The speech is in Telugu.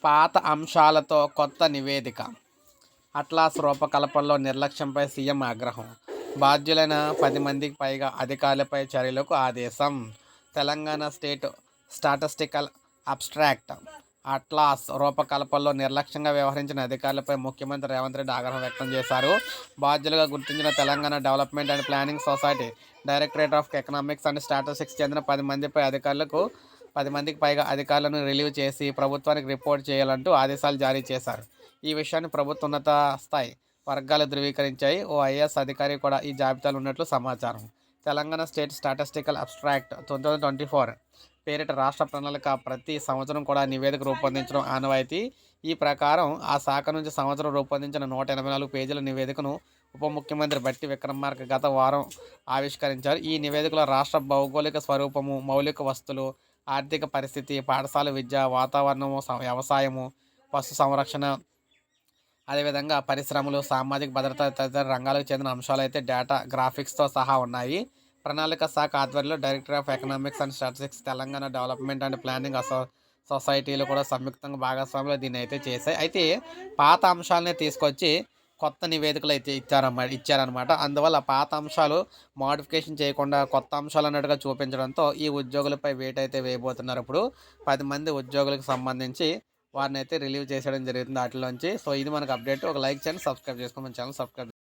పాత అంశాలతో కొత్త నివేదిక. అట్లాస్ రూపకల్పనలో నిర్లక్ష్యంపై సీఎం ఆగ్రహం. బాధ్యులైన 10 మందికి పైగా అధికారులపై చర్యలకు ఆదేశం. Telangana state statistical abstract atlas రూపకల్పనలో నిర్లక్ష్యంగా వ్యవహరించిన అధికారులపై ముఖ్యమంత్రి రేవంత్ రెడ్డి ఆగ్రహం వ్యక్తం చేశారు. బాధ్యులుగా గుర్తించిన Telangana development and planning society, directorate of economics and statistics చెందిన 10 మందికి పైగా అధికారులను రిలీవ్ చేసి ప్రభుత్వానికి రిపోర్ట్ చేయాలంటూ ఆదేశాలు జారీ చేశారు. ఈ విషయాన్ని ప్రభుత్వ ఉన్నత స్థాయి వర్గాలు ధృవీకరించాయి. ఓ ఐఏఎస్ అధికారి కూడా ఈ జాబితాలో ఉన్నట్లు సమాచారం. తెలంగాణ స్టేట్ స్టాటిస్టికల్ అబ్స్ట్రాక్ట్ 2024 పేరిట రాష్ట్ర ప్రణాళిక ప్రతి సంవత్సరం కూడా నివేదిక రూపొందించడం ఆనవాయితీ. ఈ ప్రకారం ఆ శాఖ నుంచి సంవత్సరం రూపొందించిన 184 పేజీల నివేదికను ఉప ముఖ్యమంత్రి బట్టి విక్రమార్క గత వారం ఆవిష్కరించారు. ఈ నివేదికలో రాష్ట్ర భౌగోళిక స్వరూపము, మౌలిక వస్తువులు, ఆర్థిక పరిస్థితి, పాఠశాల విద్య, వాతావరణము, వ్యవసాయము, పశు సంరక్షణ, అదేవిధంగా పరిశ్రమలు, సామాజిక భద్రత తదితర రంగాలకు చెందిన అంశాలైతే డేటా గ్రాఫిక్స్తో సహా ఉన్నాయి. ప్రణాళిక శాఖ ఆధ్వర్యంలో director of economics and statistics, Telangana development and planning సొసైటీలు కూడా సంయుక్తంగా భాగస్వాములు దీన్ని అయితే చేశాయి. అయితే పాత అంశాలనే తీసుకొచ్చి కొత్త నివేదికలు అయితే ఇచ్చారనమాట. అందువల్ల పాత అంశాలు మోడిఫికేషన్ చేయకుండా కొత్త అంశాలు అన్నట్టుగా చూపించడంతో ఈ ఉద్యోగులపై వేటైతే వేయబోతున్నారు. ఇప్పుడు 10 మంది ఉద్యోగులకు సంబంధించి వారిని అయితే రిలీవ్ చేసేయడం జరుగుతుంది వాటిలోంచి. సో ఇది మనకు అప్డేట్. ఒక లైక్ చేయండి, సబ్స్క్రైబ్ చేసుకోండి, మన ఛానల్ సబ్స్క్రైబ్